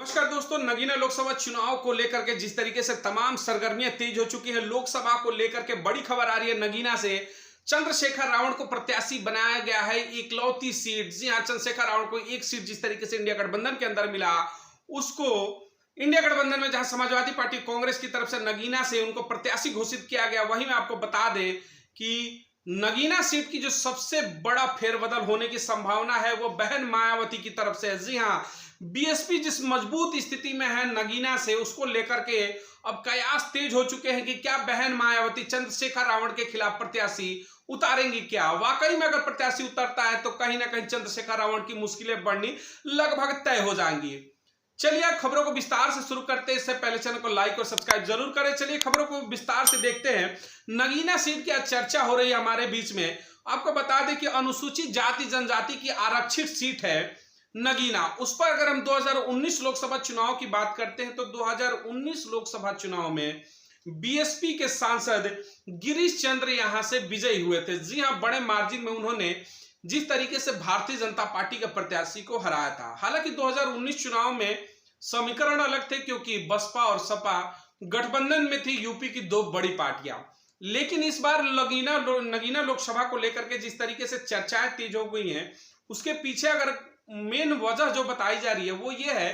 नमस्कार दोस्तों, नगीना लोकसभा चुनाव को लेकर के जिस तरीके से तमाम सरगर्मियां तेज हो चुकी हैं, लोकसभा को लेकर के बड़ी खबर आ रही है। नगीना से चंद्रशेखर रावण को प्रत्याशी बनाया गया है, इकलौती सीट। जी हां, चंद्रशेखर रावण को एक सीट जिस तरीके से इंडिया गठबंधन के अंदर मिला, उसको इंडिया गठबंधन में जहां समाजवादी पार्टी कांग्रेस की तरफ से नगीना से उनको प्रत्याशी घोषित किया गया, वहीं में आपको बता दें कि नगीना सीट की जो सबसे बड़ा फेरबदल होने की संभावना है वो बहन मायावती की तरफ से है। जी हां, बीएसपी जिस मजबूत स्थिति में है नगीना से, उसको लेकर के अब कयास तेज हो चुके हैं कि क्या बहन मायावती चंद्रशेखर रावण के खिलाफ प्रत्याशी उतारेंगी। क्या वाकई में अगर प्रत्याशी उतरता है तो कहीं ना कहीं चंद्रशेखर रावण की मुश्किलें बढ़नी लगभग तय हो जाएंगी। चलिए खबरों को विस्तार से शुरू करते हैं। इससे पहले चैनल को लाइक और सब्सक्राइब जरूर करें। चलिए खबरों को विस्तार से देखते हैं। नगीना सीट की चर्चा हो रही है हमारे बीच में। आपको बता दें कि अनुसूचित जाति जनजाति की आरक्षित सीट है नगीना। उस पर अगर हम 2019 लोकसभा चुनाव की बात करते हैं तो 2019 लोकसभा चुनाव में बीएसपी के सांसद गिरीश चंद्र यहां से विजयी हुए थे। जी हां, बड़े मार्जिन में उन्होंने जिस तरीके से भारतीय जनता पार्टी के प्रत्याशी को हराया था। हालांकि 2019 चुनाव में समीकरण अलग थे, क्योंकि बसपा और सपा गठबंधन में थी, यूपी की दो बड़ी पार्टियां। लेकिन इस बार नगीना लोकसभा को लेकर के जिस तरीके से चर्चाएं तेज हो गई हैं, उसके पीछे अगर मेन वजह जो बताई जा रही है वो ये है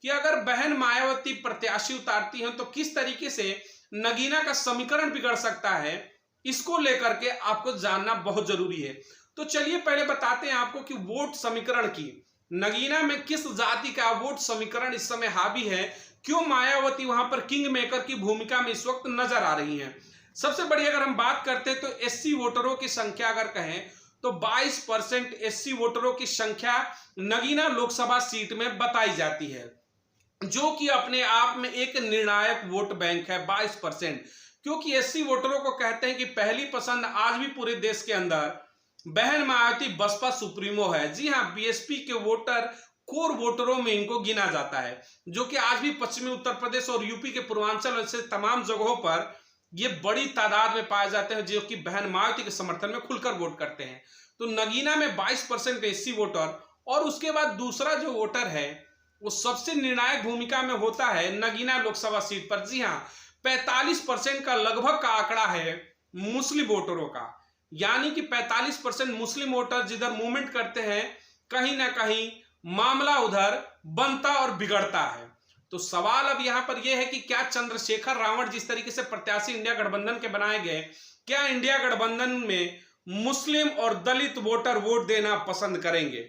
कि अगर बहन मायावती प्रत्याशी उतारती हैं तो किस तरीके से नगीना का समीकरण बिगड़ सकता है, इसको लेकर के आपको जानना बहुत जरूरी है। तो चलिए पहले बताते हैं आपको कि वोट समीकरण की नगीना में किस जाति का वोट समीकरण इस समय हावी है, क्यों मायावती वहां पर किंग मेकर की भूमिका में इस वक्त नजर आ रही हैं। सबसे बड़ी अगर हम बात करते हैं तो एससी वोटरों की संख्या अगर कहें तो 22% एससी वोटरों की संख्या नगीना लोकसभा सीट में बताई जाती है, जो कि अपने आप में एक निर्णायक वोट बैंक है। 22%, क्योंकि एससी वोटरों को कहते हैं कि पहली पसंद आज भी पूरे देश के अंदर बहन मायावती बसपा सुप्रीमो है। जी हां, बीएसपी के वोटर कोर वोटरों में इनको गिना जाता है, जो कि आज भी पश्चिमी उत्तर प्रदेश और यूपी के पूर्वांचल से तमाम जगहों पर ये बड़ी तादाद में पाए जाते हैं, जो कि बहन मायावती के समर्थन में खुलकर वोट करते हैं। तो नगीना में 22% एससी वोटर, और उसके बाद दूसरा जो वोटर है वो सबसे निर्णायक भूमिका में होता है नगीना लोकसभा सीट पर। जी हां, 45% का लगभग का आंकड़ा है मुस्लिम वोटरों का, यानी कि 45% मुस्लिम वोटर जिधर मूवमेंट करते हैं, कहीं ना कहीं मामला उधर बनता और बिगड़ता है। तो सवाल अब यहां पर यह है कि क्या चंद्रशेखर रावण जिस तरीके से प्रत्याशी इंडिया गठबंधन के बनाए गए, क्या इंडिया गठबंधन में मुस्लिम और दलित वोटर वोट देना पसंद करेंगे।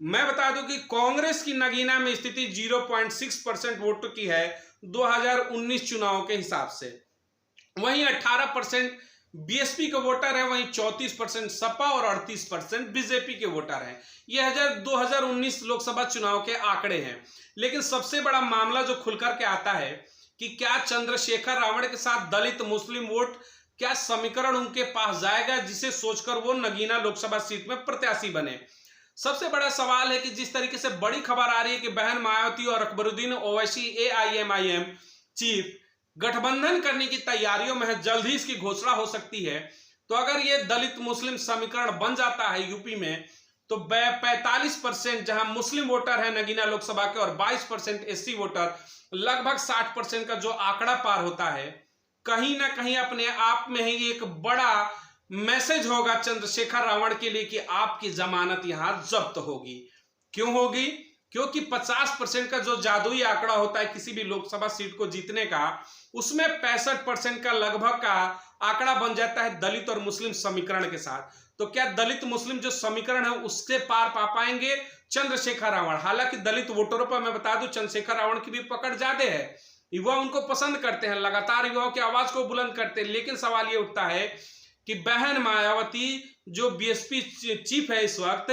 मैं बता दूं कि कांग्रेस की नगीना में स्थिति 0.6% वोट की है 2019 चुनाव के हिसाब से। वहीं 18% बीएसपी के वोटर हैं, वहीं 34% सपा और 38% बीजेपी के वोटर हैं। यह 2019 लोकसभा चुनाव के आंकड़े हैं। लेकिन सबसे बड़ा मामला जो खुलकर के आता है कि क्या चंद्रशेखर रावण के साथ दलित मुस्लिम वोट, क्या समीकरण उनके पास जाएगा जिसे सोचकर वो नगीना लोकसभा सीट में प्रत्याशी बने। सबसे बड़ा सवाल है कि जिस तरीके से बड़ी खबर आ रही है कि बहन मायावती और अकबरुद्दीन ओवैसी एआईएमआईएम चीफ गठबंधन करने की तैयारियों में है, जल्द ही इसकी घोषणा हो सकती है। तो अगर ये दलित मुस्लिम समीकरण बन जाता है यूपी में, तो 45% जहां मुस्लिम वोटर है नगीना लोकसभा के और 22% एससी वोटर, लगभग 60% का जो आंकड़ा पार होता है, कहीं ना कहीं अपने आप में ही एक बड़ा मैसेज होगा चंद्रशेखर रावण के लिए कि आपकी जमानत यहां जब्त होगी। क्यों होगी? क्योंकि 50% का जो जादुई आंकड़ा होता है किसी भी लोकसभा सीट को जीतने का, उसमें 65% का लगभग का आंकड़ा बन जाता है दलित और मुस्लिम समीकरण के साथ। तो क्या दलित मुस्लिम जो समीकरण है उससे पार पा पाएंगे चंद्रशेखर रावण? हालांकि दलित वोटरों पर मैं बता दूं चंद्रशेखर रावण की भी पकड़ ज्यादा है, युवा उनको पसंद करते हैं, लगातार युवाओं की आवाज को बुलंद करते हैं। लेकिन सवाल ये उठता है कि बहन मायावती जो बीएसपी चीफ है इस वक्त,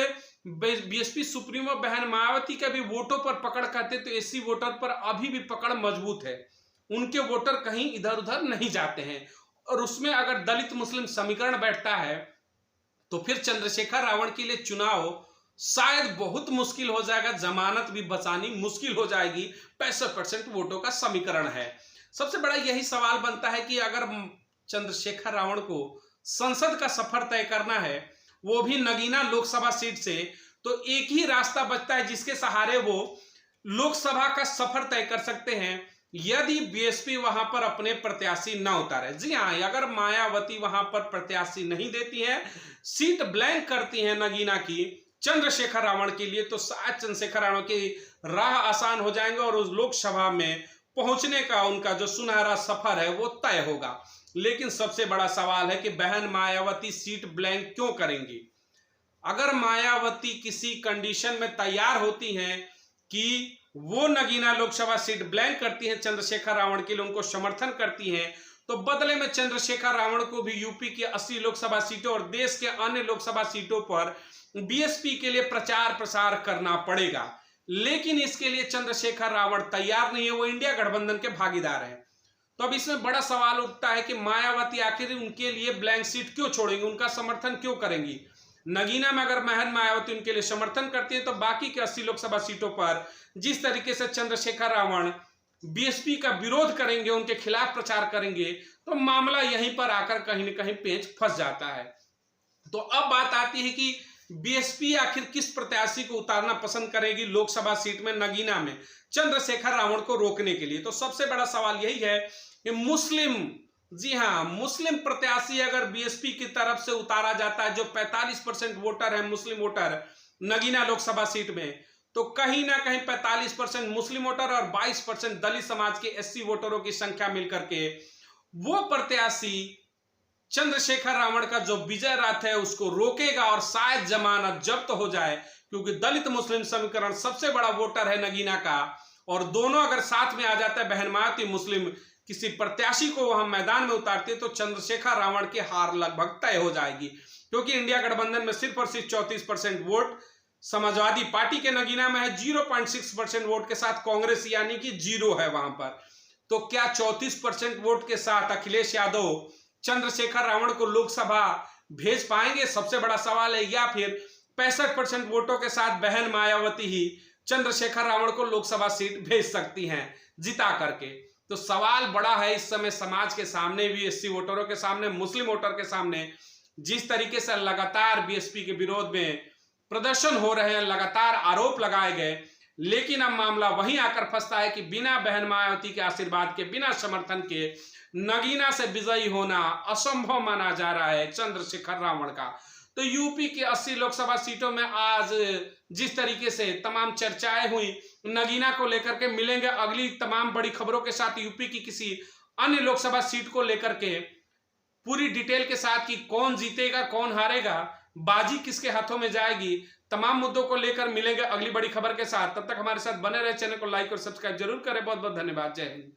बीएसपी सुप्रीमो बहन मायावती का भी वोटों पर पकड़ करते, तो एससी वोटर पर अभी भी पकड़ मजबूत है। उनके वोटर कहीं इधर उधर नहीं जाते हैं, और उसमें अगर दलित मुस्लिम समीकरण बैठता है तो फिर चंद्रशेखर रावण के लिए चुनाव शायद बहुत मुश्किल हो जाएगा, जमानत भी बचानी मुश्किल हो जाएगी। 65% वोटों का समीकरण है। सबसे बड़ा यही सवाल बनता है कि अगर चंद्रशेखर रावण को संसद का सफर तय करना है, वो भी नगीना लोकसभा सीट से, तो एक ही रास्ता बचता है जिसके सहारे वो लोकसभा का सफर तय कर सकते हैं यदि बीएसपी वहां पर अपने प्रत्याशी न उतारे। जी हां, अगर मायावती वहां पर प्रत्याशी नहीं देती है, सीट ब्लैंक करती है नगीना की चंद्रशेखर रावण के लिए, तो शायद चंद्रशेखर रावण की राह आसान हो जाएंगे और उस लोकसभा में पहुंचने का उनका जो सुनहरा सफर है वो तय होगा। लेकिन सबसे बड़ा सवाल है कि बहन मायावती सीट ब्लैंक क्यों करेंगी। अगर मायावती किसी कंडीशन में तैयार होती हैं कि वो नगीना लोकसभा सीट ब्लैंक करती हैं चंद्रशेखर रावण के लिए, उनको समर्थन करती हैं, तो बदले में चंद्रशेखर रावण को भी यूपी की 80 लोकसभा सीटों और देश के अन्य लोकसभा सीटों पर बीएसपी के लिए प्रचार प्रसार करना पड़ेगा। लेकिन इसके लिए चंद्रशेखर रावण तैयार नहीं है, वो इंडिया गठबंधन के भागीदार हैं। तो अब इसमें बड़ा सवाल उठता है कि मायावती आखिर उनके लिए ब्लैंक सीट क्यों छोड़ेंगी, उनका समर्थन क्यों करेंगी। नगीना में अगर महन मायावती उनके लिए समर्थन करती है तो बाकी के 80 लोकसभा सीटों पर जिस तरीके से चंद्रशेखर रावण बीएसपी का विरोध करेंगे, उनके खिलाफ प्रचार करेंगे, तो मामला यहीं पर आकर कहीं ना कहीं पेंच फंस जाता है। तो अब बात आती है कि बीएसपी आखिर किस प्रत्याशी को उतारना पसंद करेगी लोकसभा सीट में नगीना में चंद्रशेखर रावण को रोकने के लिए। तो सबसे बड़ा सवाल यही है कि मुस्लिम, जी हां, मुस्लिम प्रत्याशी अगर बीएसपी की तरफ से उतारा जाता है, जो 45% वोटर है मुस्लिम वोटर नगीना लोकसभा सीट में, तो कहीं ना कहीं 45% मुस्लिम वोटर और 22% दलित समाज के एससी वोटरों की संख्या मिलकर के वो प्रत्याशी चंद्रशेखर रावण का जो विजय रथ है उसको रोकेगा और शायद जमानत जब्त हो जाए, क्योंकि दलित मुस्लिम समीकरण सबसे बड़ा वोटर है नगीना का, और दोनों अगर साथ में आ जाता है, बहन मायावती मुस्लिम किसी प्रत्याशी को वहां मैदान में उतारते तो चंद्रशेखर रावण की हार लगभग तय हो जाएगी, क्योंकि इंडिया गठबंधन में सिर्फ और सिर्फ 34% वोट समाजवादी पार्टी के नगीना में है, 0.6% वोट के साथ कांग्रेस यानी कि 0 है वहां पर। तो क्या 34% वोट के साथ अखिलेश यादव चंद्रशेखर रावण को लोकसभा भेज पाएंगे, सबसे बड़ा सवाल है, या फिर 65% वोटों के साथ बहन मायावती ही चंद्रशेखर रावण को लोकसभा सीट भेज सकती हैं जिता करके। तो सवाल बड़ा है इस समय समाज के सामने भी, एससी वोटरों के सामने, मुस्लिम वोटर के सामने। जिस तरीके से लगातार बीएसपी के विरोध में प्रदर्शन हो रहे हैं, लगातार आरोप लगाए गए, लेकिन अब मामला वहीं आकर फंसता है कि बिना बहन मायावती के आशीर्वाद के, बिना समर्थन के नगीना से विजयी होना असंभव माना जा रहा है चंद्रशेखर रावण का। तो यूपी की 80 लोकसभा सीटों में आज जिस तरीके से तमाम चर्चाएं हुई नगीना को लेकर के, मिलेंगे अगली तमाम बड़ी खबरों के साथ यूपी की किसी अन्य लोकसभा सीट को लेकर के पूरी डिटेल के साथ कि कौन जीतेगा कौन हारेगा, बाजी किसके हाथों में जाएगी, तमाम मुद्दों को लेकर मिलेंगे अगली बड़ी खबर के साथ। तब तक हमारे साथ बने रहे, चैनल को लाइक और सब्सक्राइब जरूर करें। बहुत बहुत धन्यवाद। जय हिंद।